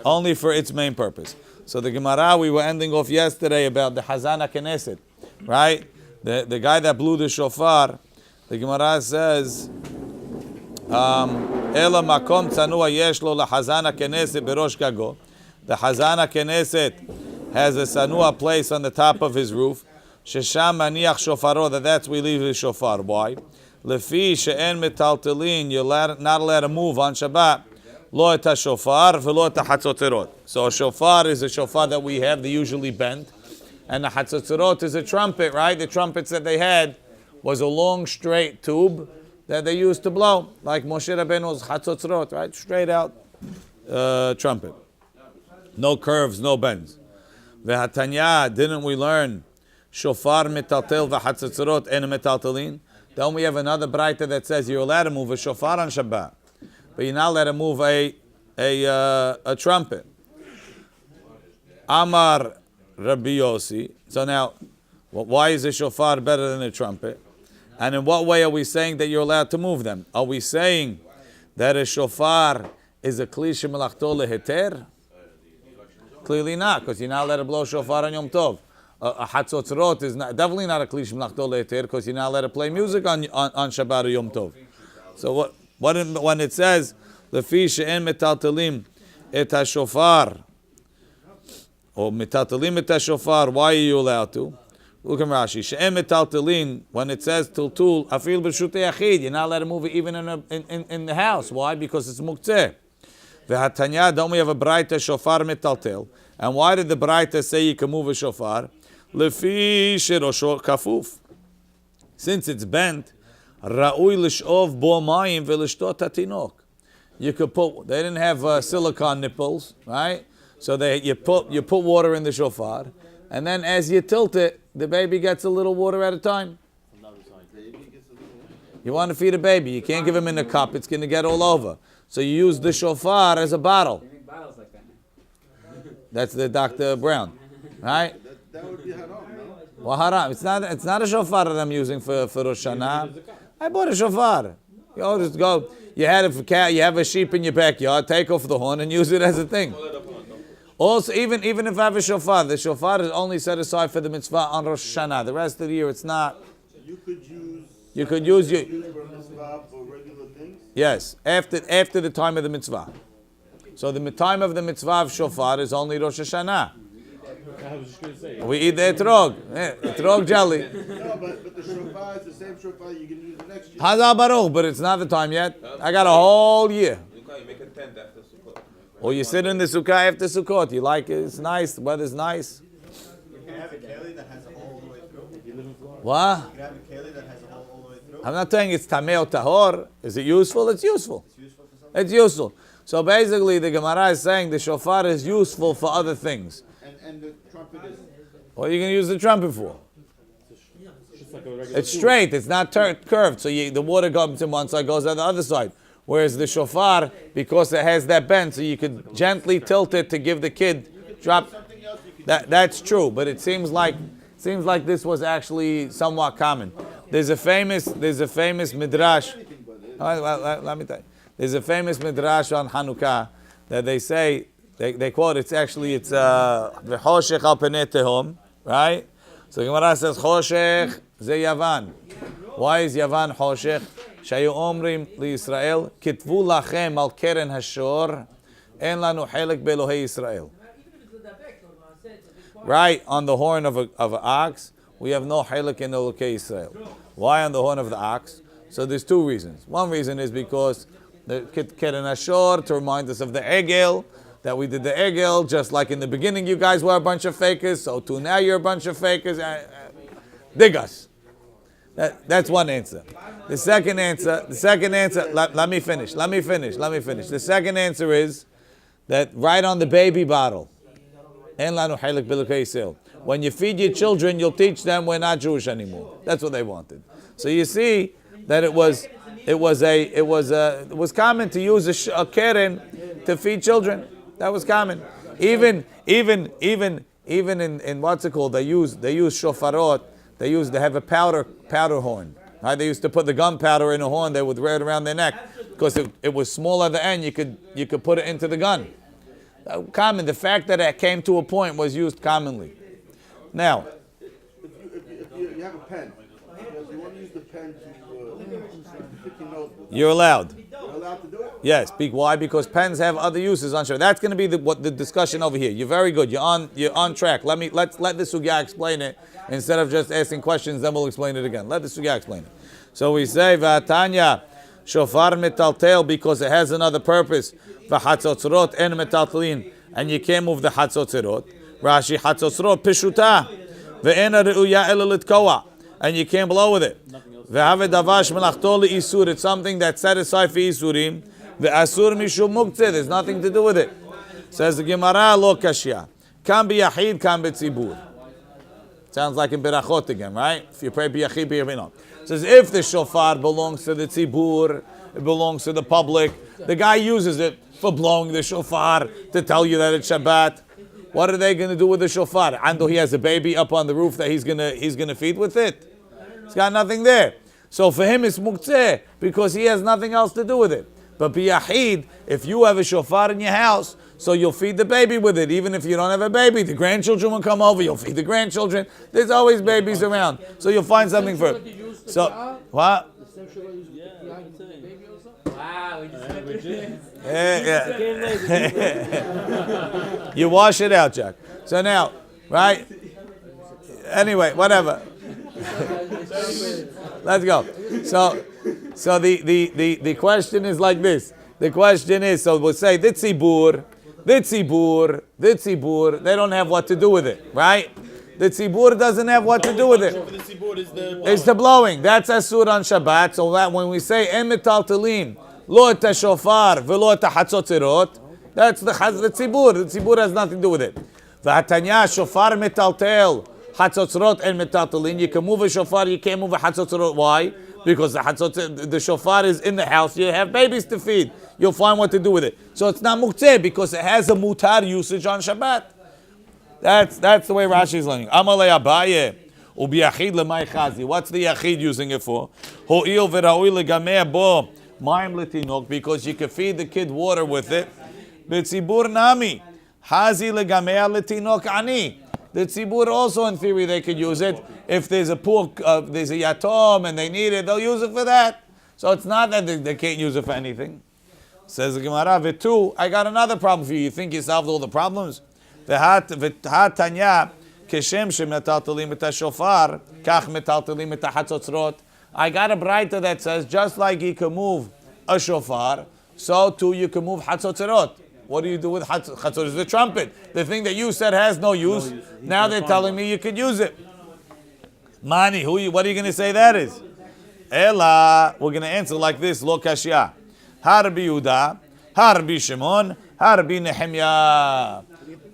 Only for its main purpose. So the Gemara, we were ending off yesterday about the Hazana Knesset, right? The guy that blew the shofar, the Gemara says, Ela makom tzanua yesh lo lahazana Knesset berosh gago. The Hazana Knesset has a sanua place on the top of his roof. Shesham maniach shofaro, that's where we leave the shofar. Why? Lefi she'en metaltelin, you're not allowed to move on Shabbat. Lo et shofar v'lo et hatzotzerot. So a shofar is a shofar that we have, they usually bend. And the hatzotzerot is a trumpet, right? The trumpets that they had was a long, straight tube that they used to blow, like Moshe Rabbeinu's hatzotzerot, right? Straight out trumpet. No curves, no bends. V'hatanya, didn't we learn shofar metaltel v'hatzotzerot en metaltelin? Don't we have another braita that says you're allowed to move a shofar on Shabbat, but you're not allowed to move a trumpet. Amar Rabbi Yossi. So now, why is a shofar better than a trumpet? And in what way are we saying that you're allowed to move them? Are we saying that a shofar is a kli shemelachto leheter? Clearly not, because you're not allowed to blow shofar on Yom Tov. A hatzotzrot is definitely not a kli shemelachto leheter, because you're not allowed to play music on Shabbat or Yom Tov. So when it says lefi she'en metaltelim et hashofar, or metaltelim et hashofar, why are you allowed to? Look at Rashi. She'en metaltelin, when it says tiltul, afil b'shutei yachid, you're not allowed to move it even in the house. Why? Because it's muktzeh. V'hatanya, don't we have a braita shofar metaltel? And why did the braita say you can move a shofar? Lefi shirosho kafuf. Since it's bent, ra'ui l'sh'ov bo mayim v'l'shtot hatinok. You could put, they didn't have silicone nipples, right? So you put water in the shofar, and then as you tilt it, the baby gets a little water at a time. You want to feed a baby, you can't give him in a cup, it's going to get all over. So you use the shofar as a bottle. That's the Dr. Brown, right? That would be haram, no? Well, haram. It's not a shofar that I'm using for Rosh Hashanah. I bought a shofar. You just go. You had it for cat. You have a sheep in your backyard. Take off the horn and use it as a thing. Also, even if I have a shofar, the shofar is only set aside for the mitzvah on Rosh Hashanah. The rest of the year, it's not. You could use. You could use your. For mitzvah for regular things. Yes, after the time of the mitzvah. So the time of the mitzvah of shofar is only Rosh Hashanah. I was just going to say. We eat the etrog, etrog jelly. No, but the shofar is the same shofar you can use the next year. Hazal Baruch, but it's not the time yet. I got a whole year. You make a tent after Sukkot. Or you sit in the sukkah after Sukkot. You like it, it's nice, the weather's nice. You can have a keli that has a hole all the way through. What? You can have a keli that has a hole all the way through. I'm not saying it's tameh or tahor. Is it useful? It's useful. It's useful for something. It's useful. So basically the Gemara is saying the shofar is useful for other things. And the trumpet is. What are you going to use the trumpet for? It's straight, it's not curved. So the water comes in one side, goes on the other side. Whereas the shofar, because it has that bend, so you could gently tilt it to give the kid drop. That's true, but it seems like this was actually somewhat common. There's a famous midrash. Let me tell you. There's a famous midrash on Hanukkah that they say they quote. It's v'choshech al penei tehom, right? So the Gemara says choshech ze Yavan. Why is Yavan choshech? Shayu omrim liYisrael kitvu lachem al keren hashor en lanu chelek belohei Yisrael. Right on the horn of an ox, we have no chelek in Elokei Yisrael. Why on the horn of the ox? So there's two reasons. One reason is because the keren hashor to remind us of the egel, that we did the egel just like in the beginning. You guys were a bunch of fakers, so too now you're a bunch of fakers. Dig us. That's one answer. The second answer. Let me finish. The second answer is that right on the baby bottle. When you feed your children, you'll teach them we're not Jewish anymore. That's what they wanted. So you see that it was common to use a keren to feed children. That was common. Even in what's it called? They use shofarot. They have a powder horn. Right? They used to put the gunpowder in a horn. They would wear it around their neck because it was small at the end. You could put it into the gun. Common. The fact that it came to a point was used commonly. Now, If you have a pen, if you want to use the pen to pick your notebook, you're allowed. you're allowed to do it? Yes. Why? Because pens have other uses on Shabbat. That's going to be the discussion over here. You're very good. You're on track. Let the sugya explain it instead of just asking questions. Then we'll explain it again. Let the sugya explain it. So we say v'atanya shofar metaltel because it has another purpose. V'hatzotzrot en metaltelin, and you can't move the hatzotzrot. Rashi hatzotzrot pishuta ve'ena reuya ela litkoa, and you can't blow with it. Ve'have davash melachto le'isur. It's something that's set aside for isurim. Ve'asur mishum muktzeh. There's nothing to do with it. Says the Gemara lo kashya. Kan biyachid, kan betzibur. Sounds like in berachot again, right? If you pray biyachid, biyachid. It says if the shofar belongs to the tzibur, it belongs to the public. The guy uses it for blowing the shofar to tell you that it's Shabbat. What are they going to do with the shofar? And he has a baby up on the roof that he's gonna feed with it. He's got nothing there. So for him it's muktzeh because he has nothing else to do with it. But biyachid, if you have a shofar in your house, so you'll feed the baby with it. Even if you don't have a baby, the grandchildren will come over, you'll feed the grandchildren. There's always babies around. So you'll find something for it. So, what? Wow, Yeah. You wash it out, Jack. So now, right? Anyway, whatever. Let's go. So the question is like this. The question is, so we'll say the tzibur, they don't have what to do with it, right? The tzibur doesn't have what to do with it. It's the blowing. That's asur on Shabbat. So that when we say en metaltelim, lo et shofar velo et hatzotzerot, that's the tzibur. The tzibur has nothing to do with it. V'hatanya shofar metaltel, hatzotzerot en metaltelim. You can move a shofar, you can't move a hatzotzerot. Why? Because the shofar is in the house. You have babies to feed. You'll find what to do with it. So it's not muktzeh because it has a mutar usage on Shabbat. That's the way Rashi is learning. Amalei Abaye ubiyachid lemay chazi. What's the yachid using it for? Ho'il v'raui legameh bo ma'im letinok, because you can feed the kid water with it. B'tzibur nami hazi legameh letinok ani. The tzibur also, in theory, they could use it. If there's a poor, there's a yatom and they need it, they'll use it for that. So it's not that they can't use it for anything. Says the Gemara, V'tu, I got another problem for you. You think you solved all the problems? V'hatanya, keshem shemetaltelim et hashofar, kach metaltelim et hahatzotzrot. I got a braita that says, just like you can move a shofar, so too you can move hatzotzrot. What do you do with chatzot? It's the trumpet. The thing that you said has no use. Now they're telling me you could use it. Mani, what are you going to say that is? Ela, we're going to answer like this, lo kashya. Harbi Yuda, Harbi Shimon, Harbi Nehemiah.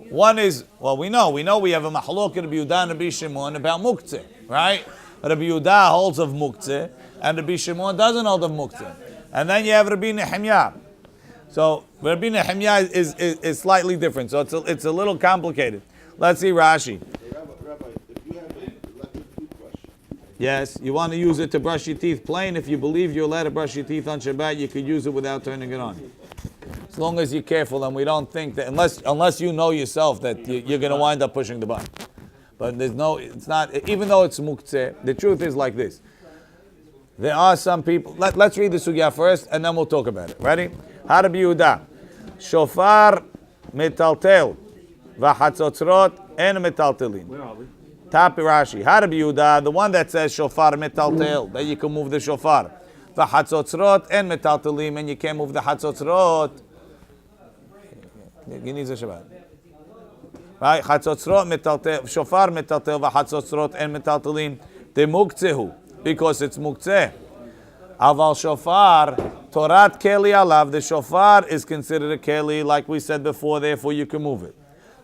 One is, well, we know we have a mahlok Rabbi Yuda and Rabbi Shimon about muktzeh, right? Rabbi Yuda holds of muktzeh, and Rabbi Shimon doesn't hold of muktzeh. And then you have Rabbi Nehemiah. So Rabbi Nehemiah is slightly different. So it's a little complicated. Let's see Rashi. Rabbi, if you have a toothbrush. Yes, you want to use it to brush your teeth plain. If you believe you're allowed to brush your teeth on Shabbat, you could use it without turning it on. As long as you're careful, and we don't think that unless you know yourself that you're going to wind up pushing the button. But it's not. Even though it's muktzeh, the truth is like this. There are some people. Let's read the sugya first, and then we'll talk about it. Ready? Harbi Yehuda, shofar metaltel, v'hatzotzrot en metaltelin. Where are we? Top Rashi. Harbi Yehuda, the one that says shofar metaltel, that you can move the shofar. V'hatzotzrot en metaltelim, and you can't move the hatzotzrot. He needs a Shabbat. Right? Hatzotzrot metaltel, shofar metaltel, v'hatzotzrot en metaltelim. The mukzehu, because it's muktzeh. Aval shofar, Torat keli alav, the shofar is considered a keli, like we said before, therefore you can move it.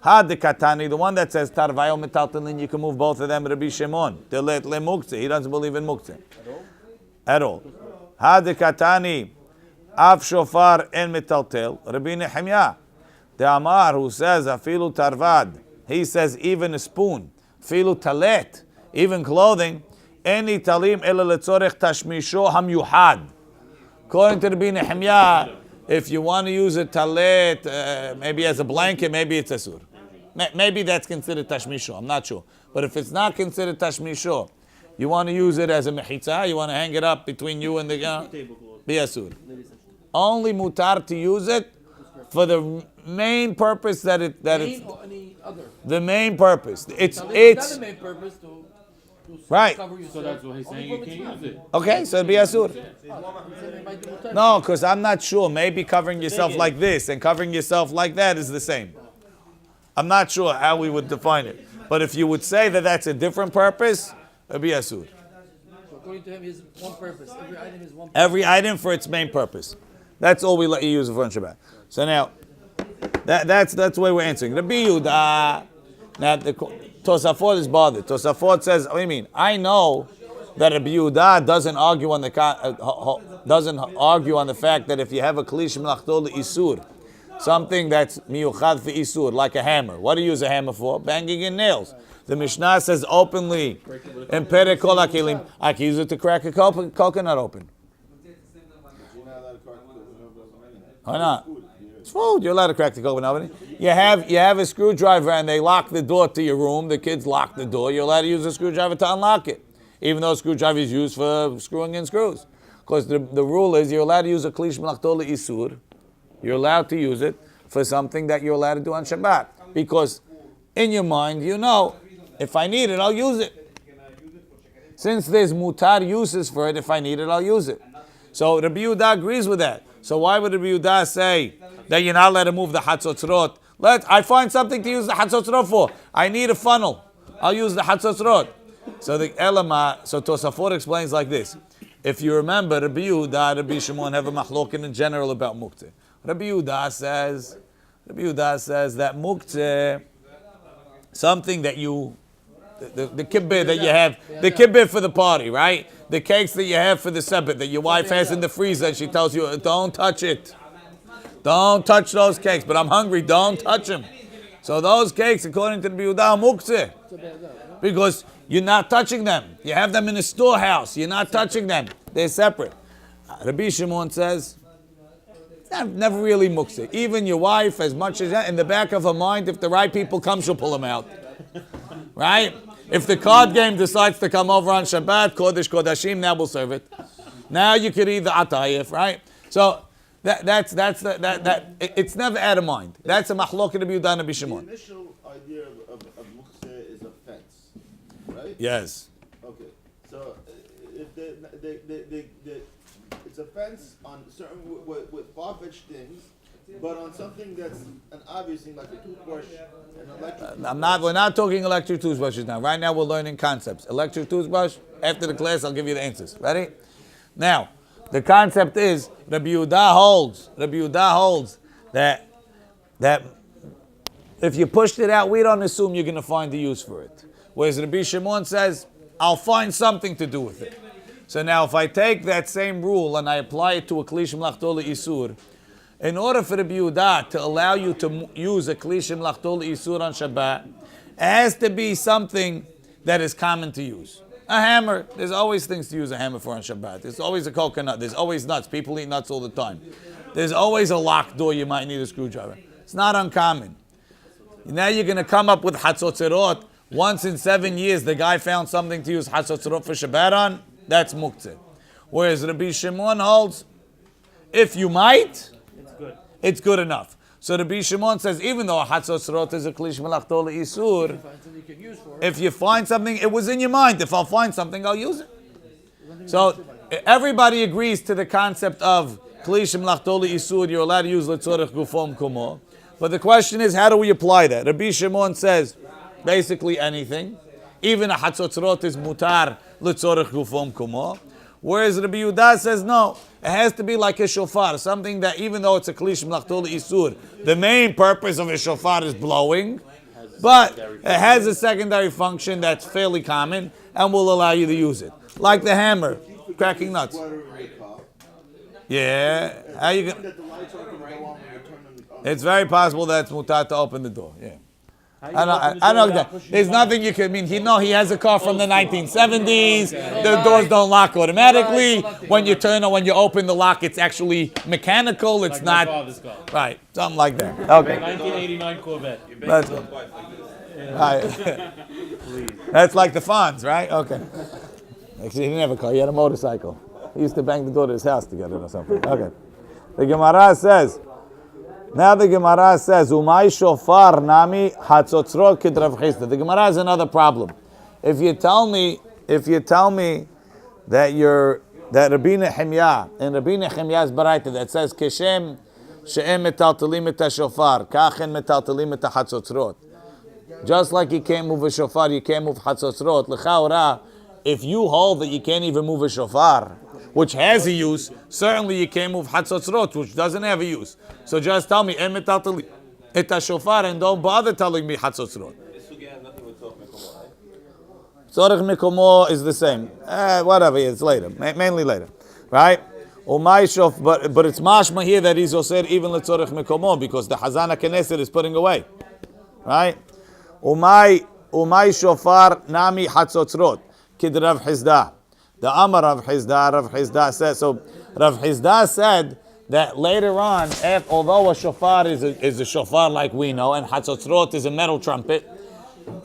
Had the katani, the one that says tarvayo metaltelin, you can move both of them, Rabbi Shimon. Delet le muktzeh, he doesn't believe in muktzeh. At all. Had the katani, av shofar en metaltel, Rabbi Nehemiah. The Amar, who says, afilu tarvad, he says even a spoon, afilu talet, even clothing, any talim ela letzorech tashmisho hamyuhad. According to Rabbi Nehemiah, If you want to use a talet, maybe as a blanket, maybe it's asur. Maybe that's considered tashmisho. I'm not sure. But if it's not considered tashmisho, you want to use it as a mechitza, you want to hang it up between you and the be asur. Only mutar to use it for the main purpose that it's or any other. the main purpose. It's Not the main purpose to right. cover yourself. So that's why he's saying you can't use it. Okay, so it'd be asur. No, because I'm not sure. Maybe covering yourself like this and covering yourself like that is the same. I'm not sure how we would define it. But if you would say that that's a different purpose, it'd be asur. So according to him, he has one purpose. Every item is one purpose. Every item for its main purpose. That's all we let you use it for on Shabbat. So now, that's the way we're answering. Rabbi Yehuda, now the Tosafot is bothered. Tosafot says, what do you mean? I know that Rabbi Yehuda doesn't argue on the fact that if you have a klish melachto isur, something that's miyuchad for isur, like a hammer. What do you use a hammer for? Banging in nails. The Mishnah says openly, in Perek Kol HaKelim, I can use it to crack a coconut open. Why not? It's food. You're allowed to crack the coconut open. You have a screwdriver and they lock the door to your room. The kids lock the door. You're allowed to use a screwdriver to unlock it, even though a screwdriver is used for screwing in screws. Because the rule is you're allowed to use a klish melachto isur. You're allowed to use it for something that you're allowed to do on Shabbat. Because in your mind, you know, if I need it, I'll use it. Since there's mutar uses for it, if I need it, I'll use it. So Rabbi Yehuda agrees with that. So why would Rabbi Yehuda say that you're not allowed to move the hatzotzrot? I find something to use the hatzotzrot for. I need a funnel. I'll use the hatzotzrot. So the Elama, so Tosafot explains like this. If you remember, Rabbi Yehuda, Rabbi Shimon have a machlokin in general about muktzeh. Rabbi Yehuda says that muktzeh, something that you, the kibbeh that you have, the kibbeh for the party, right? The cakes that you have for the Sabbath that your wife has in the freezer, and she tells you, don't touch it. Don't touch those cakes. But I'm hungry, don't touch them. So those cakes, according to the Yehuda, are muktzeh. Because you're not touching them. You have them in a storehouse. You're not touching them. They're separate. Rabbi Shimon says, it's never really muktzeh. Even your wife, as much as that, in the back of her mind, if the right people come, she'll pull them out. Right? If the card game decides to come over on Shabbat, Kodesh Kodashim, now we'll serve it. Now you could eat the atayif, right? So it's never out of mind. That's a machloket of Yehuda and Rabbi Shimon. The initial idea of muktzeh is a fence, right? Yes. Okay. So if it's a fence on certain with far-fetched things, but on something that's an obvious thing like a toothbrush, an electric. We're not talking electric toothbrushes now. Right now we're learning concepts. Electric toothbrush. After the class, I'll give you the answers. Ready? Now, the concept is Rabbi Yehuda holds that if you pushed it out, we don't assume you're going to find the use for it. Whereas Rabbi Shimon says, I'll find something to do with it. So now, if I take that same rule and I apply it to a klish melachto isur, in order for Rabbi Yehuda to allow you to use a klish melachto isur on Shabbat, it has to be something that is common to use. A hammer. There's always things to use a hammer for on Shabbat. There's always a coconut. There's always nuts. People eat nuts all the time. There's always a locked door. You might need a screwdriver. It's not uncommon. Now you're going to come up with hatzotzerot. Once in 7 years, the guy found something to use hatzotzerot for Shabbat on. That's muktzeh. Whereas Rabbi Shimon holds, if you might, it's good enough. So Rabbi Shimon says, even though a hatzotzerot is a klish melachto isur, if you find something, it was in your mind. If I'll find something, I'll use it. So everybody agrees to the concept of klish melachto isur. You're allowed to use letzorech gufom kumo. But the question is, how do we apply that? Rabbi Shimon says, basically anything. Even a hatzotzerot is mutar letzorech gufom kumo. Whereas Rabbi Yehuda says, no, it has to be like a shofar, something that even though it's a klish melachto isur, the main purpose of a shofar is blowing, but it has a secondary function that's fairly common and will allow you to use it. Like the hammer, cracking nuts. Yeah. How you gonna? It's very possible that it's mutar to open the door. Yeah. I don't get that. There's nothing you can mean. He has a car from the 1970s. The doors don't lock automatically. When you open the lock, it's actually mechanical. It's not right. Something like that. Okay. 1989 Corvette. That's right. That's like the Fonz, right? Okay. Actually, he didn't have a car. He had a motorcycle. He used to bang the door to his house together or something. Okay. The Gemara says. Umay shofar nami hatzotzrot kidrav chisda. The Gemara has another problem. If you tell me that Rabbi Nehemiah and Rabbi Nehemiah's baraita that says keshem she'em metaltelim et shofar kachen metaltelim et hatzotzrot. Just like you can't move a shofar, you can't move hatzotzrot. L'chaora, if you hold that you can't even move a shofar, which has a use, certainly you can't move hatzotzrot, which doesn't have a use. So just tell me, em metaltelim et shofar, and don't bother telling me hatzotzrot. Tzorech mikomo is the same. Whatever, it's later, mainly later, right? But it's mashma here that he's also said even letzorech mikomo because the Hazana Knesset is putting away, right? Umay shofar nami hatzotzrot kid Rav Hizda. The Amar Rav Hizda says. So Rav Hizda said that later on, although a shofar is a shofar like we know, and hatzotzrot is a metal trumpet,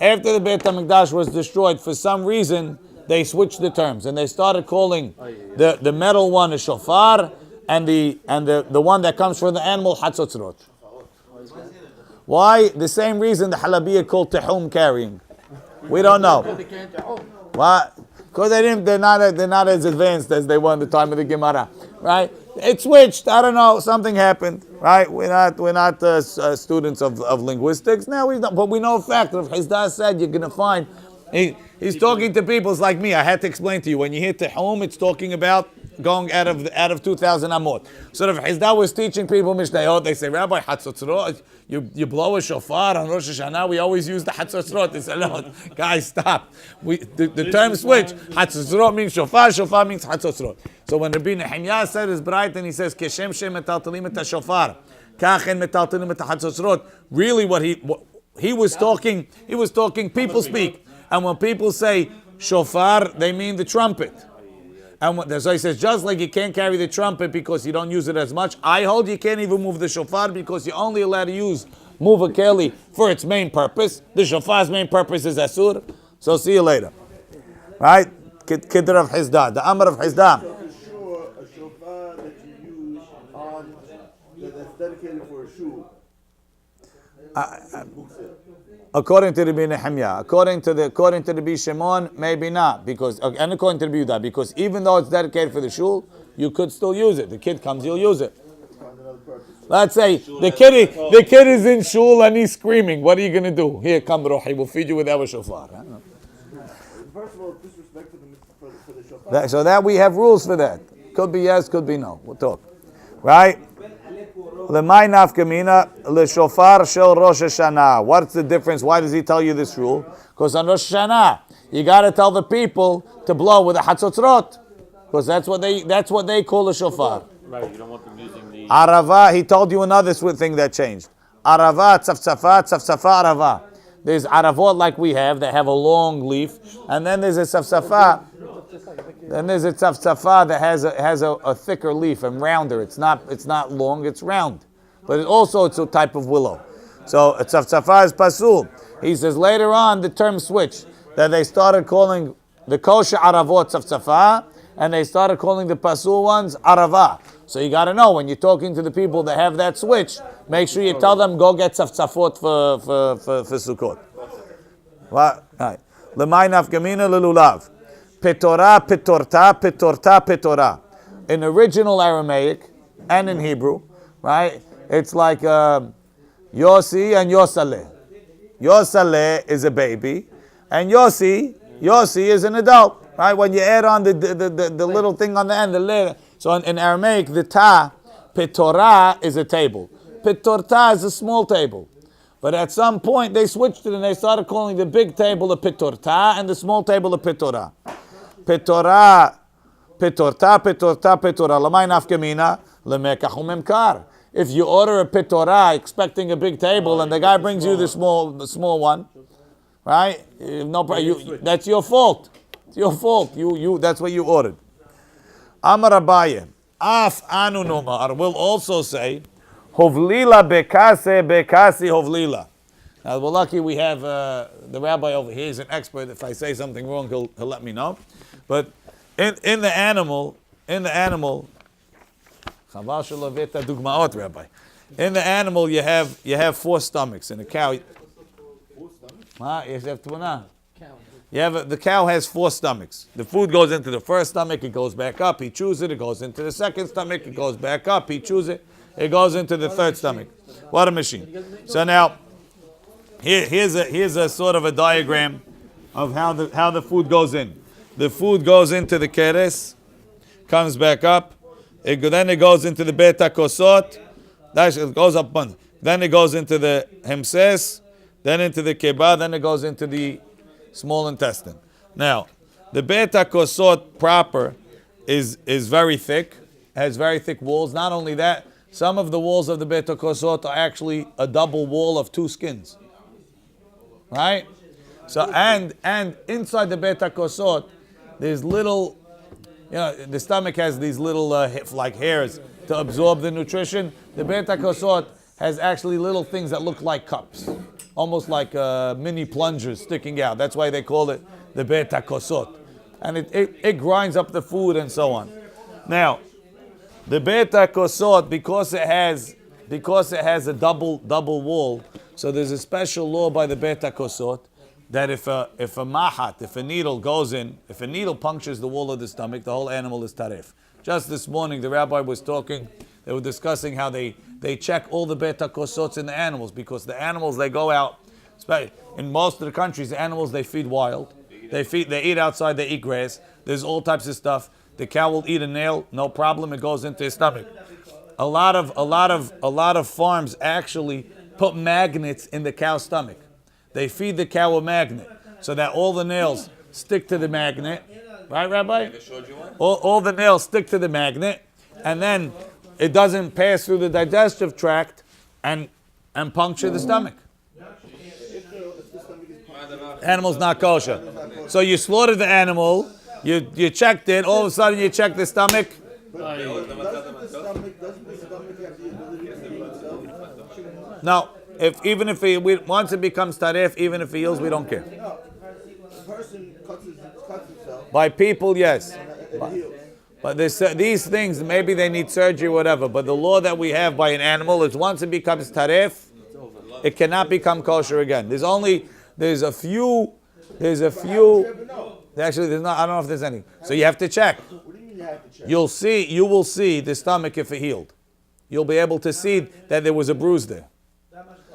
after the Beit HaMikdash was destroyed, for some reason they switched the terms and they started calling the metal one a shofar and the one that comes from the animal hatzotzrot. Why? The same reason the Halabiya called tehum carrying. We don't know. Why? Because they're not as advanced as they were in the time of the Gemara, right? It switched. I don't know. Something happened, right? We're not students of linguistics. But we know a fact. Rav Hizda said you're going to find. He's talking to people like me. I had to explain to you. When you hear tehum, it's talking about going out of 2,000 amot. So Rav Hizda was teaching people Mishnayot. They say, Rabbi, hatzotzrot, you blow a shofar on Rosh Hashanah. We always use the hatzotzrot. They said, no, guys, stop. The term switch. Hatzotzrot means shofar. Shofar means hatzotzrot. So when Rabbi Nehemiah said his bright and he says, Keshem shem metaltelim et shofar, kachen metaltelim et hatzotzrot. Really, what he was talking, people speak. And when people say shofar, they mean the trumpet. And so he says, just like you can't carry the trumpet because you don't use it as much, I hold you can't even move the shofar because you're only allowed to move a keli for its main purpose. The shofar's main purpose is asur. So see you later. Right? Kidr of Hizda. The Amr of Hizda. Sure, a shofar that you use that's dedicated for a shul. According to Rabbi Nehemiah, according to Rabbi Shimon, maybe not, and according to Rabbi Yehuda, because even though it's dedicated for the shul, you could still use it. The kid comes, you'll use it. Let's say the kid is in shul and he's screaming. What are you going to do? Here, come, Rohi, we'll feed you with our shofar. First of all, disrespect for the shofar. So that we have rules for that. Could be yes, could be no. We'll talk. Right? Lemay nafkamina leshofar shel Rosh Hashanah. What's the difference? Why does he tell you this rule? Because on Rosh Hashanah, you got to tell the people to blow with a hatzotzrot, because that's what they call a shofar. Right, you don't want them using the Arava. He told you another thing that changed. Arava, tzafzafa, arava. There's aravot like we have that have a long leaf, and then there's a tzafzafa. Then there's a tzafzafa that has a thicker leaf and rounder. It's not long, it's round. But it's a type of willow. So a tzafzafa is pasul. He says later on the term switched, that they started calling the kosher aravot tzafzafa, and they started calling the pasul ones arava. So you got to know, when you're talking to the people that have that switch, make sure you tell them, go get tzafzafot for Sukkot. What? Right. L'may nafgamina lelulav. Petorah, petorta, petorta, petorah. In original Aramaic and in Hebrew, right? It's like Yossi and Yosaleh. Yosaleh is a baby, and Yossi is an adult, right? When you add on the little thing on the end, the letter. So in Aramaic, the ta, petorah, is a table. Petorta is a small table. But at some point, they switched it and they started calling the big table a petorta and the small table a petorah. Petorah, petorta, petorta, petorah. Lamay nafkamina, lemekach umemkar. if you order a pitorah expecting a big table and the guy brings you the small one, right? That's your fault. It's your fault. That's what you ordered. Amar Abaye, Af anu nomar, will also say, Hovlila bekase hovlila. Now we're lucky we have the rabbi over here. He's an expert. If I say something wrong, he'll let me know. But in the animal, Chaval shalaveta dugmaot, Rabbi. In the animal, you have 4 stomachs. In a cow, the cow has 4 stomachs. The food goes into the first stomach, it goes back up, he chews it goes into the second stomach, it goes back up, he chews it goes into the third stomach. What a machine. So now, here's a sort of a diagram of how the food goes in. The food goes into the keres, comes back up, then it goes into the beta kosot, it goes up, then it goes into the hemses, then into the kebab, then it goes into the small intestine. Now, the beta kosot proper is very thick, has very thick walls. Not only that, some of the walls of the beta kosot are actually a double wall of 2 skins. Right? So and inside the beta kosot, there's little, the stomach has these little like hairs to absorb the nutrition. The beta kosot has actually little things that look like cups, almost like mini plungers sticking out. That's why they call it the beta kosot, and it grinds up the food and so on. Now, the beta kosot, because it has a double wall, so there's a special law by the beta kosot that if a needle goes in, if a needle punctures the wall of the stomach, the whole animal is taref. Just this morning, the rabbi was talking. They were discussing how they check all the beta kosots in the animals, because the animals, they go out. In most of the countries, the animals, they feed wild. They eat outside. They eat grass. There's all types of stuff. The cow will eat a nail, no problem. It goes into his stomach. A lot of farms actually put magnets in the cow's stomach. They feed the cow a magnet so that all the nails stick to the magnet. Right, Rabbi? All the nails stick to the magnet, and then it doesn't pass through the digestive tract and puncture the stomach. Animal's not kosher. So you slaughtered the animal, you checked it, all of a sudden you check the stomach. Doesn't the stomach have the ability to heal itself? No, once it becomes taref, even if it heals, we don't care. No. A person cuts himself. By people, yes. It heals. But these things, maybe they need surgery or whatever, but the law that we have by an animal is once it becomes taref, it cannot become kosher again. There's a few, actually there's not, I don't know if there's any. So you have to check. What do you mean you have to check? You will see the stomach if it healed. You'll be able to see that there was a bruise there.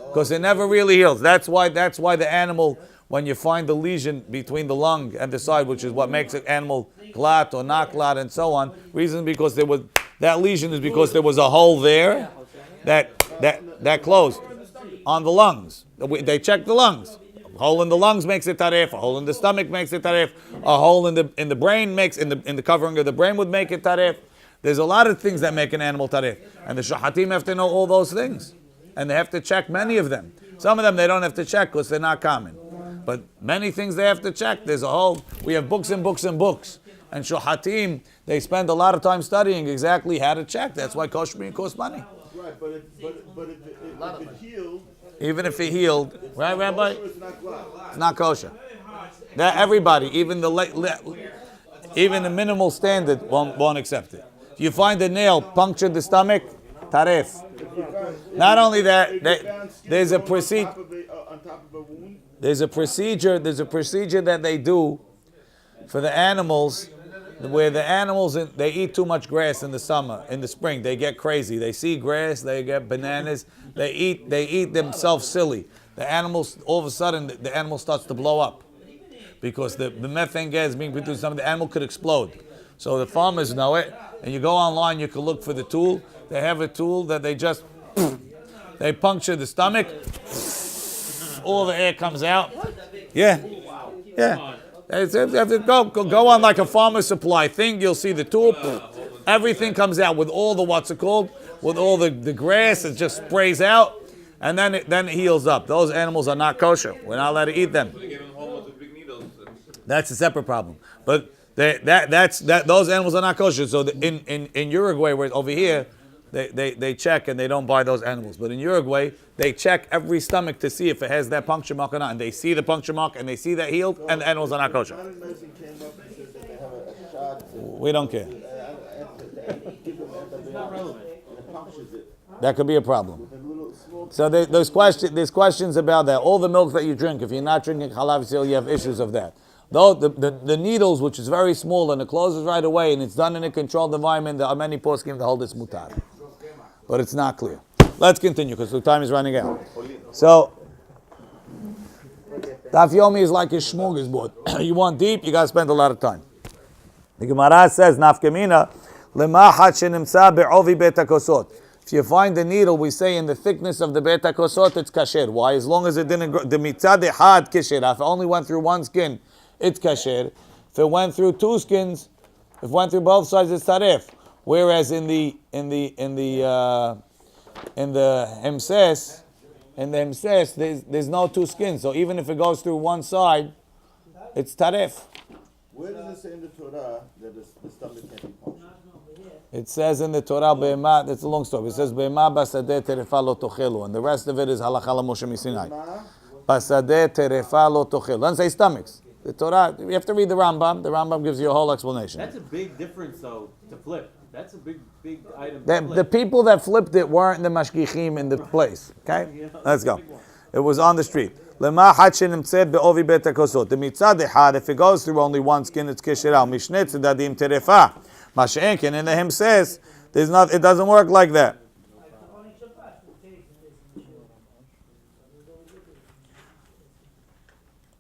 Because it never really heals. That's why the animal, when you find the lesion between the lung and the side, which is what makes an animal glat or not glat and so on, reason because that lesion is because there was a hole there that closed on the lungs. They check the lungs. A hole in the lungs makes it taref. A hole in the stomach makes it taref. A hole in the brain makes in the covering of the brain would make it taref. There's a lot of things that make an animal taref, and the shahatim have to know all those things, and they have to check many of them. Some of them they don't have to check because they're not common, but many things they have to check. We have books and books and books, and shahatim, they spend a lot of time studying exactly how to check. That's why kosher meat costs money. Right, but if it healed, even if it healed, right, Rabbi? it's not glad. It's not kosher. That everybody, even the minimal standard, won't accept it. If you find a nail punctured the stomach, taref. Not only that, there's a procedure. On top of a wound. There's a procedure that they do for the animals, where the animals they eat too much grass in the summer, in the spring. They get crazy. They see grass. They get bananas. They eat themselves silly. The animals, all of a sudden, the animal starts to blow up because the methane gas being produced. Some of the animal could explode. So the farmers know it, and you go online. You can look for the tool. They have a tool that they puncture the stomach. All the air comes out. Yeah. Go on like a farmer supply thing. You'll see the tool. Everything comes out with all the with all the grass, it just sprays out, and then it heals up. Those animals are not kosher. We're not allowed to eat them. They give them hormones with big needles. That's a separate problem. But those animals are not kosher. So in Uruguay, where over here, they check and they don't buy those animals. But in Uruguay, they check every stomach to see if it has that puncture mark or not. And they see the puncture mark and they see that healed, and the animals are not kosher. We don't care. That could be a problem. So there's questions about that. All the milk that you drink, if you're not drinking halav yisrael, you have issues of that. Though the needles, which is very small and it closes right away and it's done in a controlled environment, there are many poskim that hold this mutar. But it's not clear. Let's continue because the time is running out. So, Daf Yomi is like a smorgasbord. You want deep, you got to spend a lot of time. The Gemara says, Nafkamina, lemachat shenimsa be'ovi bet hakosot. If you find the needle, we say in the thickness of the bet hakosot, it's kasher. Why? As long as it didn't grow, the mitzad had kasher. If it only went through one skin, it's kasher. If it went through two skins, if it went through both sides, it's taref. Whereas in the hemses, there's no two skins. So even if it goes through one side, it's taref. Where does it say in the Torah that the stomach can't be punctured? It says in the Torah, Be'ema, it's a long story. It says, Be'ema basadeh terefa lo tochelu. And the rest of it is halacha la Moshe Misinai. Basadeh terefa lo tochelu. Doesn't say stomachs. The Torah, you have to read the Rambam. The Rambam gives you a whole explanation. That's a big difference, though, to flip. That's a big item. The people that flipped it weren't the mashgichim in the place. Okay? Let's go. It was on the street. Lema hachin imtzed be'ovi bet hakosot. The mitzad echad, if it goes through only one skin, it's kesherah. Mishneh tzedadim terefa. Masha'enkin, and the him says, it doesn't work like that.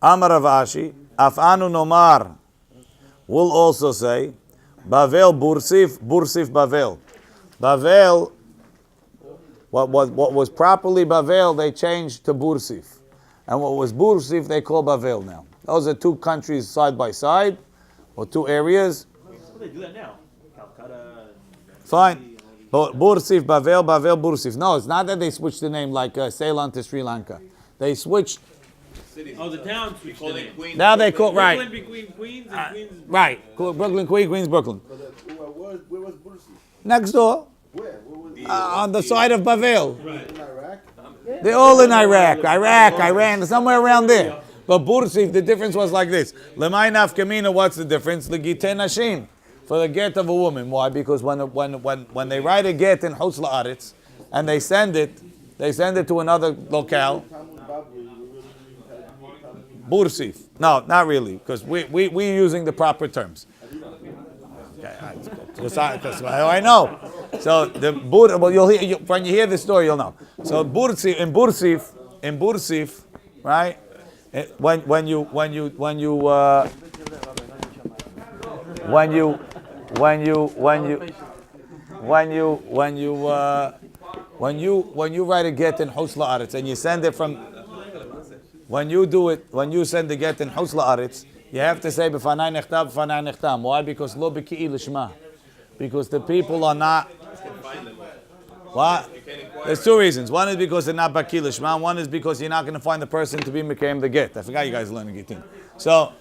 Amar Rav Ashi, afanu nomar, will also say, Bavel bursif Bavel. Bavel, what was properly Bavel, they changed to bursif. And what was bursif, they call Bavel now. Those are two countries side by side, or two areas. Well, they do that now. Calcutta. Fine. Bursif, Bavel, Bursif. No, it's not that they switched the name like Ceylon to Sri Lanka. They switched. Oh, the town switched the name. Queens. Now they call right. Brooklyn between Queens and Queens. Right. Brooklyn, Queens, Brooklyn. Where was Bursi? Next door. Where was On the side of Bavel. in Iraq? They're all in Iraq, Iran, somewhere around there. But Bursif, the difference was like this. Lemay nafkamina, what's the difference? Legite nashim. For the get of a woman. Why? Because when they write a get in Hutz La'aretz and they send it to another locale. Bursif. No, not really, because we're using the proper terms. Okay, because I know. So the well, you'll hear when you hear the story, you'll know. So Bursif in Bursif, right? When you write a get in Hutz La'aretz and you send it from, when you send the get in Hutz La'aretz, you have to say b'fanai nechtam, b'fanai nechtam. Why? Because lo b'ki'i l'shma. Because the people are not. What? There's two reasons. One is because they're not b'ki'i l'shma. One is because you're not going to find the person to be mekayim the get. I forgot you guys learning Gittin. So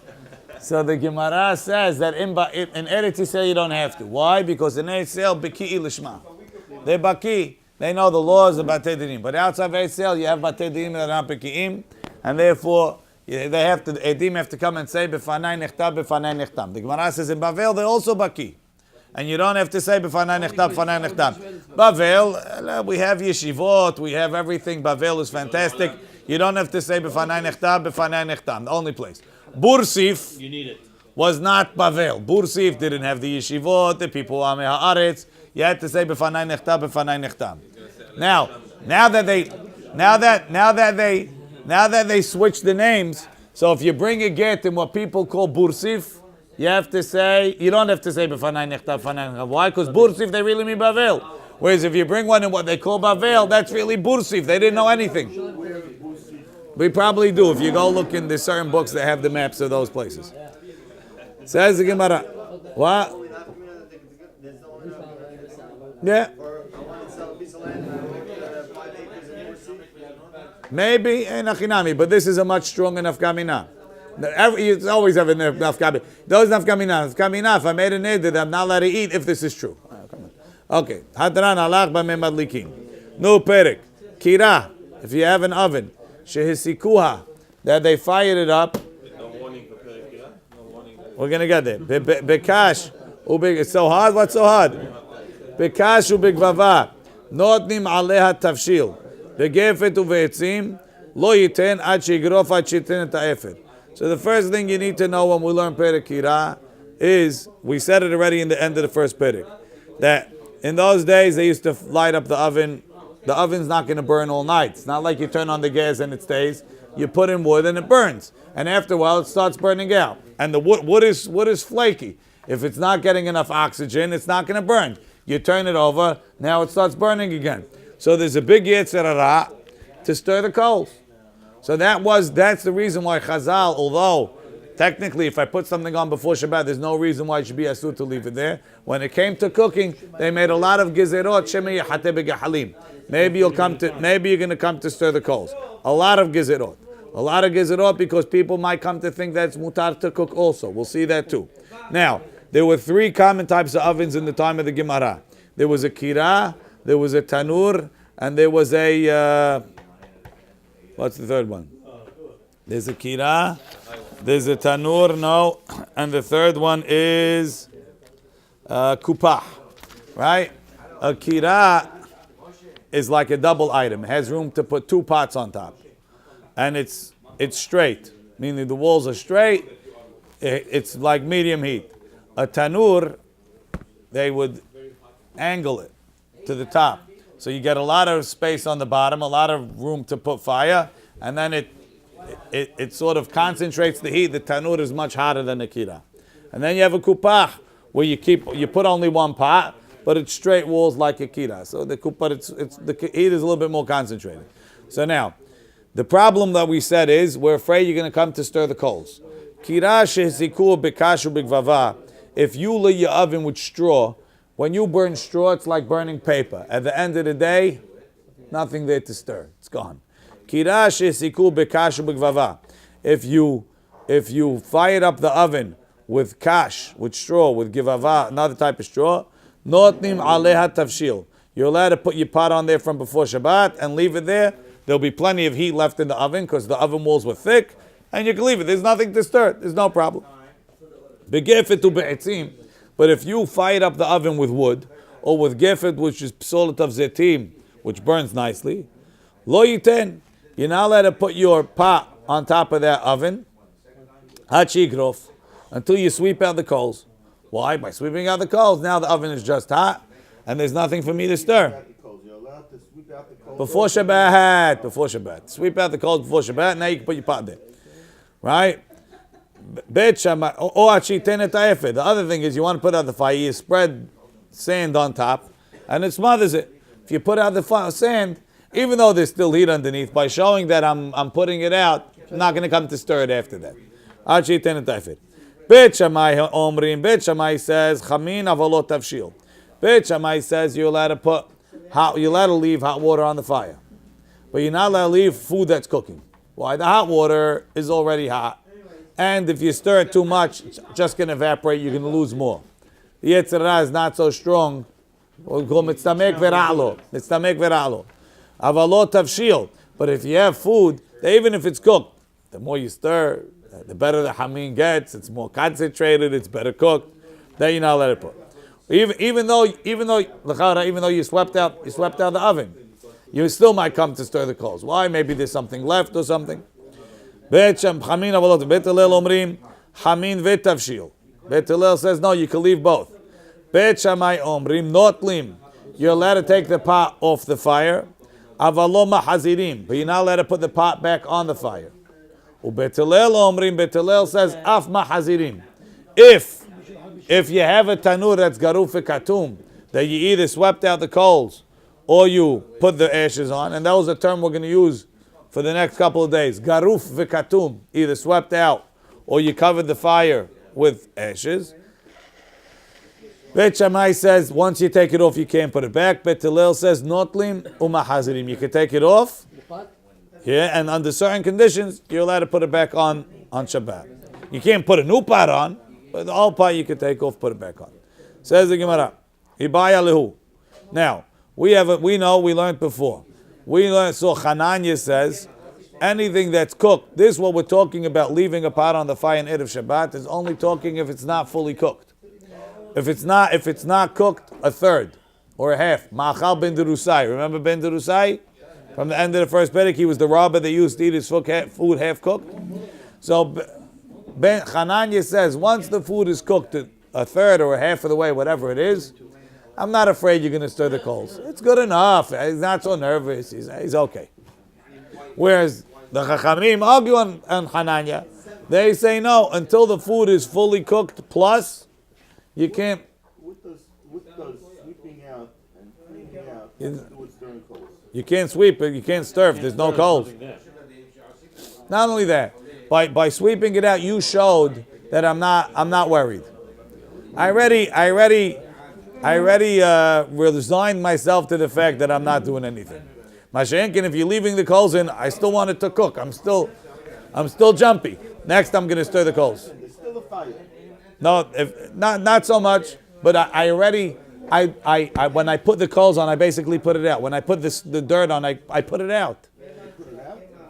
the Gemara says that in Eretz Yisrael you don't have to. Why? Because in Eretz Yisrael b'ki'i l'shma. They're baki. They know the laws of Batei Dinim. But outside of Eretz Yisrael you have Batei Dinim that are not b'ki'im, and therefore they have to. Edim have to come and say b'fanai nechtam, b'fanai nechtam. The Gemara says in Bavel they're also baki, and you don't have to say b'fanai nechtam, b'fanai nechtam. Bavel, we have yeshivot, we have everything. Bavel is fantastic. You don't have to say b'fanai nechtam, b'fanai nechtam. The only place. Bursif, you need it, was not Bavel. Bursif didn't have the yeshivot, the people who are haaretz. You had to say b'fanai nechtam, b'fanai nechtam. Now that they switched the names, so if you bring a get in what people call Bursif, you don't have to say b'fanai nechtam, b'fanai nechtam. Why? Because Bursif they really mean Bavel. Whereas if you bring one in what they call Bavel, that's really Bursif. They didn't know anything. We probably do if you go look in the certain books that have the maps of those places. Says the Gemara. What? Yeah. Maybe Achinami, but this is a much stronger nafkamina. It's always have a nafkamina. Those nafkamina. If I made a neder, I'm not allowed to eat if this is true. Okay. Hadran alach b'memadlikin. No perik. Kira. If you have an oven, shehisikuha, that they fired it up. No warning for Perikira. No warning. We're gonna get there. Bekash. It's so hard. What's so hard? Bekash ubigvava. Notnim aleha tavshil. Begefet uve'etzim. Lo yiten ad shigrof ad shiten et ha'efet. So the first thing you need to know when we learn Perikira is, we said it already in the end of the first Perik, that in those days they used to light up the oven. The oven's not going to burn all night. It's not like you turn on the gas and it stays. You put in wood and it burns. And after a while it starts burning out. And the wood is flaky. If it's not getting enough oxygen, it's not going to burn. You turn it over, now it starts burning again. So there's a big Yetzer Hara to stir the coals. So that's the reason why Chazal, although technically if I put something on before Shabbat, there's no reason why it should be asur to leave it there. When it came to cooking, they made a lot of gezerot, shemei yachateh begahalim. Maybe you're going to come to stir the coals. A lot of gezerot because people might come to think that it's mutar to cook also. We'll see that too. Now, there were three common types of ovens in the time of the Gemara. There was a kira, there was a tanur, and there was a, what's the third one? There's a kira, there's a tanur, no, and the third one is kupah, right? A kira is like a double item. It has room to put two pots on top. And it's straight, meaning the walls are straight. It's like medium heat. A tanur, they would angle it to the top. So you get a lot of space on the bottom, a lot of room to put fire, and then it sort of concentrates the heat. The tanur is much hotter than the kira. And then you have a kupah, where you put only one pot, but it's straight walls like a kira. So the heat is a little bit more concentrated. So now, the problem that we said is, we're afraid you're going to come to stir the coals. Kira shehziku bekashu bigvava. If you lit your oven with straw, when you burn straw, it's like burning paper. At the end of the day, nothing there to stir. It's gone. Kira shehziku bekashu bigvava. If you fired up the oven with kash, with straw, with givava, another type of straw, notnim aleha tavshil. You're allowed to put your pot on there from before Shabbat and leave it there. There'll be plenty of heat left in the oven because the oven walls were thick, and you can leave it. There's nothing to stir. There's no problem. But if you fired up the oven with wood, or with gefet, which is psolat of zetim, which burns nicely, lo yiten, you're not allowed to put your pot on top of that oven, hachigrof, until you sweep out the coals. Why? By sweeping out the coals, now the oven is just hot, and there's nothing for me to stir. You're allowed to sweep out the coals. Before Shabbat. Sweep out the coals before Shabbat, now you can put your pot there. Right? The other thing is, you want to put out the fire, you spread sand on top, and it smothers it. If you put out the sand, even though there's still heat underneath, by showing that I'm putting it out, I'm not going to come to stir it after that. Bet Shammai Omrim. Bet Shammai says Chamin avalot tavshil. Bet Shammai says you're allowed to leave hot water on the fire, but you're not allowed to leave food that's cooking. Why? The hot water is already hot, and if you stir it too much, it's just going to evaporate. You're going to lose more. The Yetzer Hara is not so strong. Mitztamek vera'alo. Avalot tavshil. But if you have food, even if it's cooked, the more you stir, the better the hamin gets. It's more concentrated. It's better cooked. Then you're not allowed to put. Even though you swept out the oven, you still might come to stir the coals. Why? Maybe there's something left or something. Bet Hillel omrim hamin vetavshil. Bet Hillel says no, you can leave both. Bet Shammai omrim notlim. You're allowed to take the pot off the fire. Avalo mahazirim, but you're not allowed to put the pot back on the fire. Bet Hillel says af mahazirim. If you have a tanur that's garuf katum, that you either swept out the coals or you put the ashes on, and that was a term we're going to use for the next couple of days. Garuf v'katum, either swept out or you covered the fire with ashes. Bet Shammai says once you take it off, you can't put it back. Bet Hillel says notlim umahazirim. You can take it off Yeah, and under certain conditions, you're allowed to put it back on Shabbat. You can't put a new pot on, but the old pot you can take off, put it back on. Says the Gemara, Ibaya lehu. Now, we learned before. So Hananya says, anything that's cooked, this is what we're talking about, leaving a pot on the fire in Erev Shabbat, is only talking if it's not fully cooked. If it's not cooked, a third or a half. Ma'achal ben derusai. Remember ben derusai? From the end of the first Perek, he was the robber that used to eat his food half cooked. So Ben Hananya says, once the food is cooked a third or a half of the way, whatever it is, I'm not afraid you're going to stir the coals. It's good enough. He's not so nervous. He's okay. Whereas the Chachamim argue on Hananya. They say no, until the food is fully cooked, plus you can't. With the sweeping out and cleaning out, do it stirring coals. You can't sweep it. You can't stir if there's no coals. Not only that, by sweeping it out, you showed that I'm not worried. I already resigned myself to the fact that I'm not doing anything. Mashenkin, if you're leaving the coals in, I still want it to cook. I'm still jumpy. Next, I'm going to stir the coals. There's still a fire. No, not so much. But I when I put the coals on, I basically put it out. When I put the dirt on, I put it out.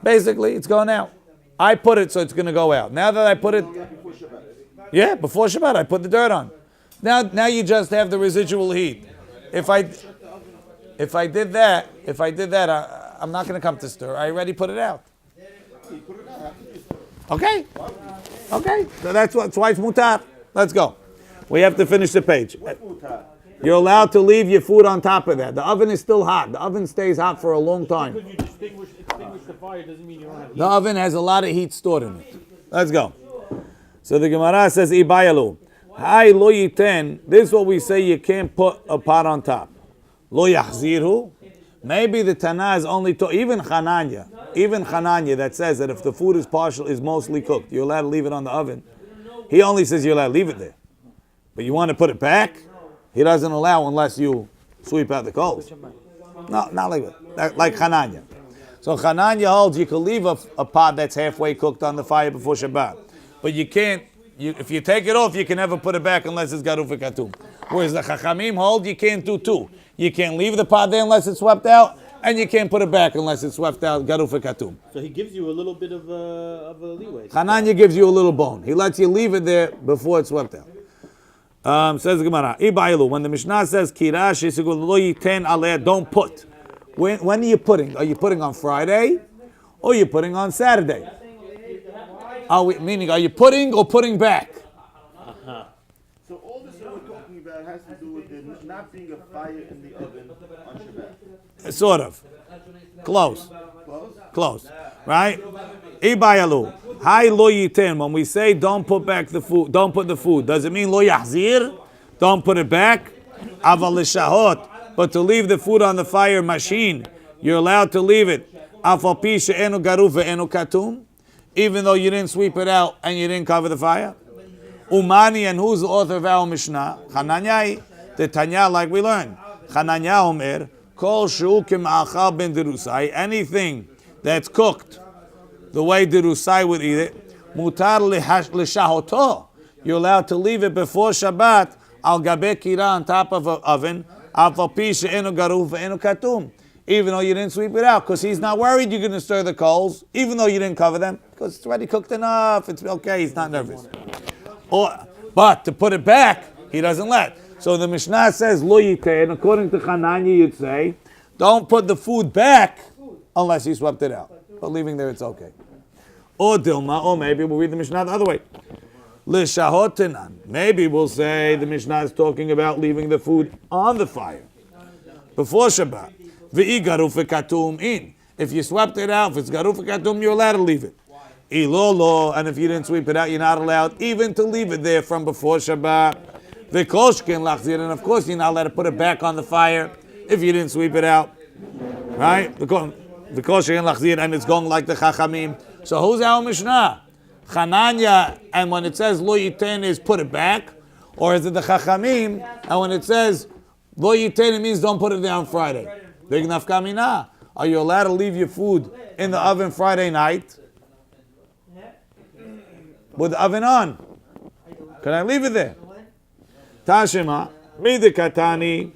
Basically, it's going out. I put it so it's going to go out. Now that I put it, before Shabbat, I put the dirt on. Now you just have the residual heat. If I did that, I'm not going to come to stir. I already put it out. Okay. So that's why it's mutar. Let's go. We have to finish the page. You're allowed to leave your food on top of that. The oven is still hot. The oven stays hot for a long time. Because you extinguish the fire doesn't mean you don't have heat. The oven has a lot of heat stored in it. Let's go. So the Gemara says, Ibayalu. Hai lo yiten. This is what we say you can't put a pot on top. Lo yahzirhu. Maybe the Tana is only even Hananya that says that if the food is mostly cooked, you're allowed to leave it on the oven. He only says you're allowed to leave it there. But you want to put it back? He doesn't allow unless you sweep out the coals. No, not like that. Like Hananya. So Hananya holds you can leave a pot that's halfway cooked on the fire before Shabbat. But you can't, if you take it off, you can never put it back unless it's garuf v'katum. Whereas the Chachamim hold you can't do two. You can't leave the pot there unless it's swept out, and you can't put it back unless it's swept out, garuf v'katum. So he gives you a little bit of a leeway. Hananya gives you a little bone. He lets you leave it there before it's swept out. Says the Gemara, when the Mishnah says kirash lo yiten aleh, don't put. When are you putting? Are you putting on Friday, or are you putting on Saturday? Meaning, are you putting or putting back? So all this that we're talking about has to do with there not being a fire in the oven on Shabbat. Sort of. Close. Close. Right? Ibayalu. Hai lo yiten. When we say don't put back the food, don't put the food, does it mean lo yahzir? Don't put it back? Aval lishahot. But to leave the food on the fire machine, you're allowed to leave it. Afal pi she'enu garuf ve'enu katum. Even though you didn't sweep it out and you didn't cover the fire. Umani, and who's the author of our Mishnah? Hananyai. The Tanya, like we learned. Hananya Omer. Kol shu k'ma'achal ben derusai. Anything that's cooked the way derusai would eat it. Mutar lishahoto. You're allowed to leave it before Shabbat. Al gabe kira, on top of an oven. Afal pi she'enu garuf ve'enu katum. Even though you didn't sweep it out, because he's not worried you're going to stir the coals, even though you didn't cover them, because it's already cooked enough. It's okay. He's not nervous. But to put it back, he doesn't let. So the Mishnah says, lo yitein, according to Hananya, you'd say, don't put the food back unless you swept it out. But leaving there, it's okay. Or Dilma, or maybe we'll read the Mishnah the other way. Lishahotinan. Maybe we'll say the Mishnah is talking about leaving the food on the fire before Shabbat. If you swept it out, if it's garuf v'katum, you're allowed to leave it. Ilolo, and if you didn't sweep it out, you're not allowed even to leave it there from before Shabbat. V'koshken lachzir, and of course you're not allowed to put it back on the fire if you didn't sweep it out. Right? V'koshken lachzir, and it's going like the Chachamim. So who's our Mishnah? Hananya, and when it says lo yiten is put it back, or is it the Chachamim? And when it says lo yiten, it means don't put it there on Friday. Big nafkamina. Are you allowed to leave your food in the oven Friday night with the oven on? Can I leave it there? Tashema, midikatani,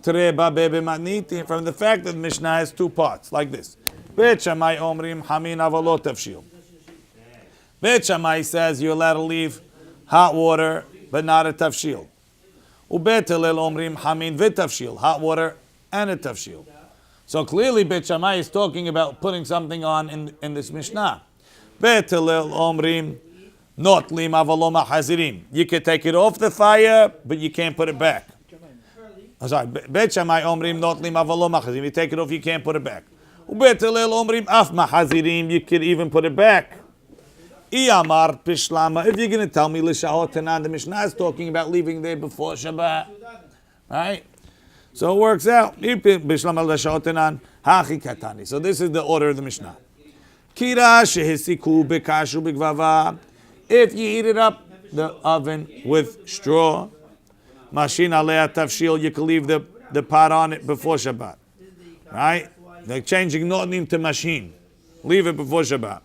treba bebe matniti. From the fact that the Mishnah has two parts, like this. Bet Shammai omrim hamin avalot tafshil. Bet Shammai says you're allowed to leave hot water, but not a tafshil. Ubet Hillel omrim hamin v'tafshil, hot water and a tafshil. So clearly Bet Shammai is talking about putting something on in this Mishnah. Bet Hillel omrim not lim avaloma hazirim. You can take it off the fire, but you can't put it back. I'm sorry. Bet Shammai omrim not lim avaloma hazirim. You take it off, you can't put it back. Ubet Hillel omrim af mahazirim. You could even put it back. Iyamar pishlama. If you're going to tell me l'shahot tanan, the Mishnah is talking about leaving there before Shabbat, right? So it works out. Bishlama l'shahot tanan hachi katani. So this is the order of the Mishnah. Kira shehisiku bekashu b'gvava. If you heat it up, the oven with straw, mashin alei tafshil, you can leave the pot on it before Shabbat, right? They're changing notim to mashin. Leave it before Shabbat.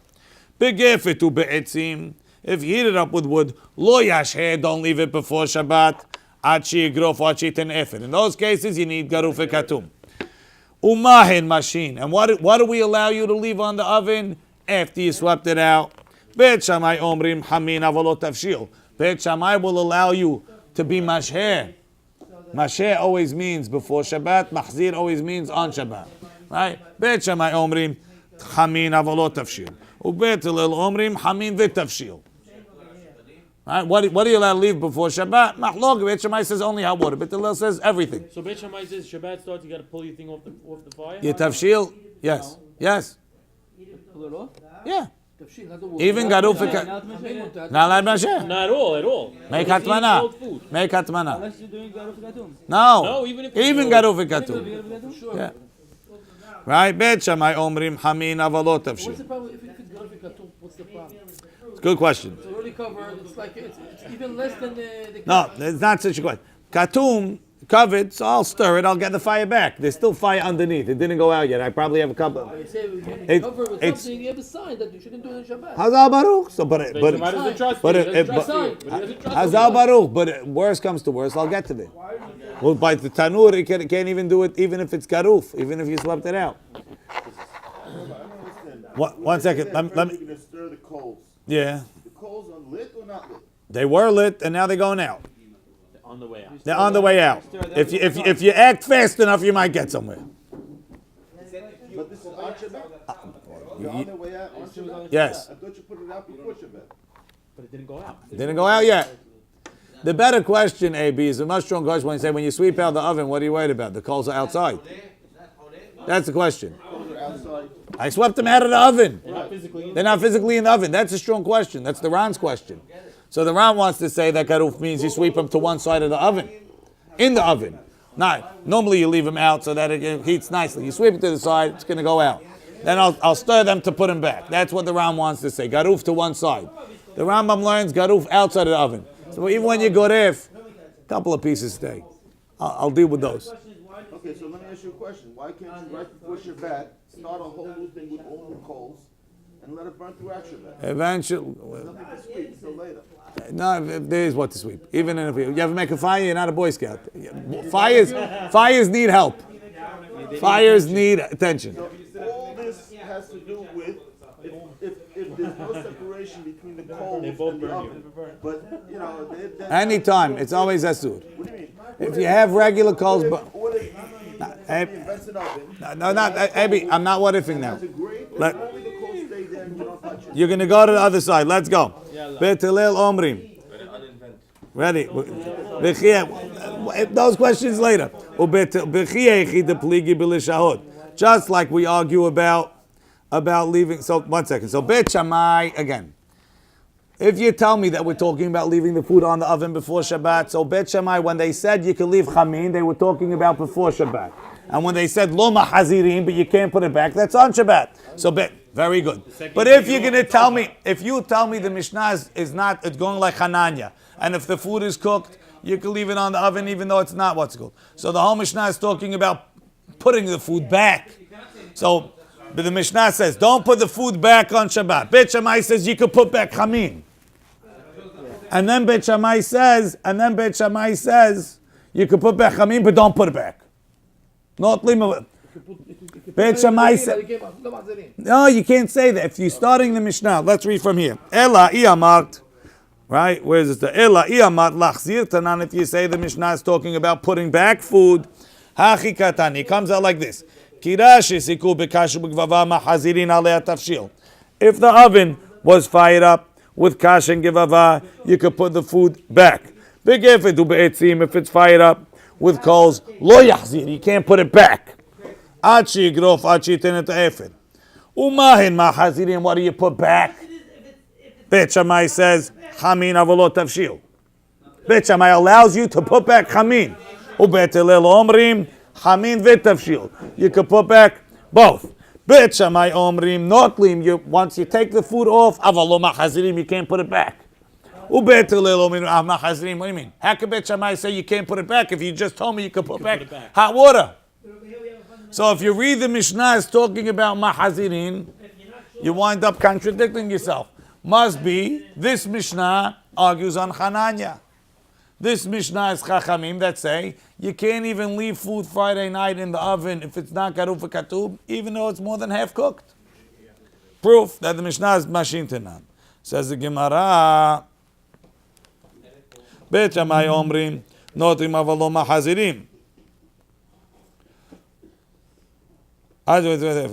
Begefetu be'etzim. If you heat it up with wood, lo yashhe, don't leave it before Shabbat. Achi grof achi ten efed. In those cases, you need garuf katum. Umahin mashin. And what do we allow you to leave on the oven after you swept it out? Bet Shammai omrim hamin avalot tafshil. Bet Shammai will allow you to be mashher. Mashher always means before Shabbat. Mahzir always means on Shabbat. Right? Bet Shammai omrim hamin avalot tafshil. Ubet Hillel omrim hamin v'tafshil. Right? What are you allowed to leave before Shabbat? Mahlok. Bet Shammai says only hot water. Bet Hillel says everything. So Bet Shammai says Shabbat starts, you got to pull your thing off the fire. Your tafshil, yes, yes, Pull it off? yeah. Tafshil, not the water. Even garuf not allowed mashher. Not at all. Make Unless you eat hatmana. cold food. Make hatmana. Unless you're doing garuf gatum. No. No, even if Even it's garuf katum. Sure. Yeah. Right? Bet Shammai omrim hamin avalot What's tafshil. the problem if it's garuf gatum? What's the problem? Good question. It's already covered. It's like it's even less than the No, it's not such a question. Katum covered, so I'll stir it. I'll get the fire back. There's still fire underneath. It didn't go out yet. I probably have a couple. I say when you It- cover with it's- something, you have a sign that you shouldn't do it on Shabbat. Hazal baruch. So, Bet Shammai doesn't trust but you. it- He doesn't but- trust you. But he doesn't trust Hazal you. baruch. But worse comes to worse, I'll get to it. Well, by the tanur, it can't even do it, even if it's garuf, even if you swept it out. One second. Let You're me. going to stir the coals. Yeah, The coals are lit or not lit? they were lit, and now they're going out. On the way out. They're on the way out. If you act fast enough, you might get somewhere. But this is on Shabbat? You're on the way out on Shabbat? Yes. I thought you put it out before Shabbat. But it didn't go out. Didn't go out yet. The better question, AB, is a much stronger question when you say, when you sweep out the oven, what are you worried about? The coals are outside. That's the question. Coals are outside. I swept them out of the oven. They're not physically in. They're not physically in the oven. That's a strong question. That's the Ran's question. So the Ran wants to say that garuf means you sweep them to one side of the oven. In the oven. Not, normally you leave them out so that it heats nicely. You sweep it to the side, it's going to go out. Then I'll stir them to put them back. That's what the Ran wants to say. Garuf to one side. The Rambam learns garuf outside of the oven. So even when you go there, a couple of pieces stay. I'll deal with those. Okay, so let me ask you a question. Why can't you right before Shabbat start a whole new thing with all new coals and let it burn throughout Shabbat? Eventually, Nothing to sweep until later. no, there is what to sweep. Even if you ever make a fire, you're not a Boy Scout. Fires need help. Fires need attention. So all this has to do with if there's no separation between the coals and the oven. But, you know, Anytime, it's always asur. What do you mean? If you have regular coals, but What if Ab- invents an oven? no, not Abby. I'm not what ifing now. It's a great, and Let- only the coals stay there and you don't touch it. You're gonna go to the other side. Let's go. Bet Hillel omrim. Ready? Those questions later. Just like we argue about leaving. So 1 second. So Bet Shammai again. If you tell me that we're talking about leaving the food on the oven before Shabbat, so Bet Shammai, when they said you can leave chamin, they were talking about before Shabbat. And when they said lo mahazirim, but you can't put it back, that's on Shabbat. So Bet, very good. But if you're going to tell me, if you tell me the Mishnah is not, it's going like Hananya, and if the food is cooked, you can leave it on the oven even though it's not what's called. So the whole Mishnah is talking about putting the food back. So, but the Mishnah says, don't put the food back on Shabbat. Beit Shammai says you could put back chamin. And then Beit Shammai says, you could put back chamin, but don't put it back. Not limit. Beit Shammai said, no, you can't say that. If you're starting the Mishnah, let's read from here. Ela iyamart, right? Where is it? Ela iyamart lachzir tanan. If you say the Mishnah is talking about putting back food, hachi katan. It comes out like this. If the oven was fired up with kash and givava, you could put the food back. If it's fired up with coals, lo yachzir, you can't put it back. What do you put back? Beit Shammai says, chamin avolot tavshil. Beit Shammai allows you to put back chamin. Ubeit Hillel omrim, chamin v'tavshil. You can put back both. Beit Shammai omrim, notlim, once you take the food off, avalo machazirim, you can't put it back. Ubeit Hillel omrim, machazirim, what do you mean? How can Beit Shammai say you can't put it back if you just told me you could put back hot water? So if you read the Mishnah as talking about mahazirin, you wind up contradicting yourself. Must be, this Mishnah argues on Hananya. This Mishnah is Chachamim that say, you can't even leave food Friday night in the oven if it's not Garuf Katub, even though it's more than half cooked. Proof that the Mishnah is Mashin Tenan. Says the Gemara, Beit Shammai Omrim, Notim Avalo Mahazirim.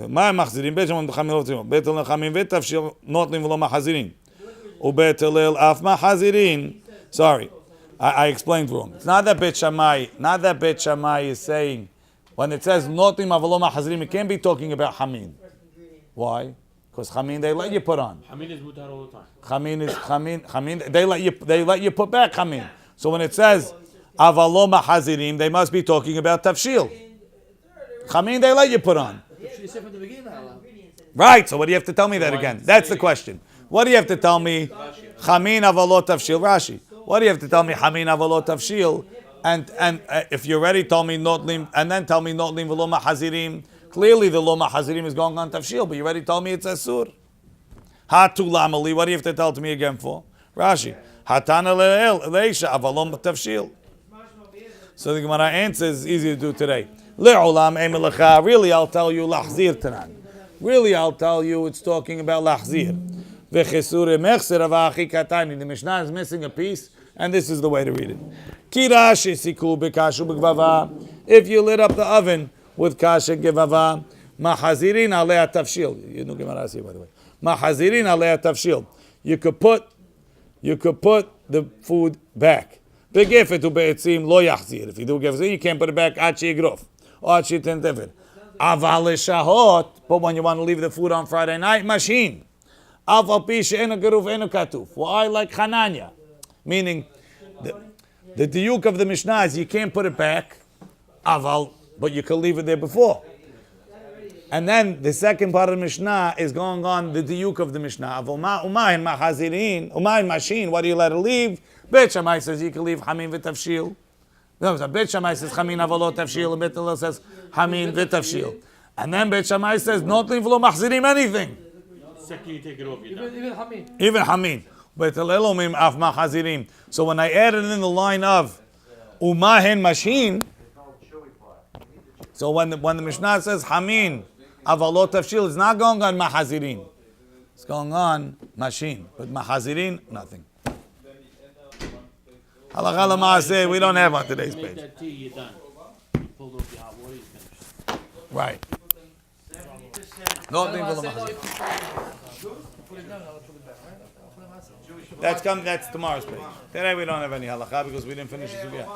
מה הם מחזירים? בית שמון חמים לא רוצים. בית הלל חמים ותפשיל נוטלים ולא מחזירים. ובית הלל אף מחזירים. Sorry, I explained wrong. It's not that Beit Shammai is saying, when it says נוטלים ולא מחזירים, it can't be talking about חמין. Why? Because חמין they let you put on. Hamin is mutar all the time. חמין, they let you put back חמין. So when it says אבל לא מחזירים, they must be talking about tafshil. Chamin they let you put on. Right, so what do you have to tell me that again? That's the question. What do you have to tell me? Chamin avalot tafshil, Rashi. What do you have to tell me? Chamin avalot tafshil. And if you already told me notlim, and then tell me notlim v'lo mahazirim, clearly the lo mahazirim is going on tafshil, but you already told me it's asur. Hatu lamali, what do you have to tell to me again for? Rashi. Hatana le'eisha avalom tafshil. So the Gemara answers, easy to do today. Really, I'll tell you lahzir tanan. Really, I'll tell you it's talking about lahzir. The Mishnah is missing a piece, and this is the way to read it. If you lit up the oven with kash and givava, mahazirin alei tafshil. You know Gemara here, by the way. Mahazirin alei tafshil. You could put the food back. If you do gefetu, you can't put it back. Achi grof. But when you want to leave the food on Friday night, machine. Why like Hananya? Meaning, the diuk of the Mishnah is you can't put it back, but you can leave it there before. And then the second part of the Mishnah is going on the diuk of the Mishnah. What do you let it leave? Beit Shammai says you can leave Hamin v'tavshil. No, Beit Shammai says Hamin avalot tavshil, and Beit Hillel says Hamin v'tavshil. And then Beit Shammai says not leave lo machzirim anything. Second you take it off, you're done. Even Hamin. Even Hamin. Beit Hillel omim af machazirim. So when I added in the line of umahen mashin, so when the Mishnah says Hamin avalot tavshil, it's not going on mahazirin. It's going on mashin. But mahazirin, nothing. Halakha l'maaseh, we don't have on today's Make page. that tea, you're done. You pulled off your hot water, you're finished. Right. No, that's tomorrow's page. Today we don't have any halakha because we didn't finish the sugya.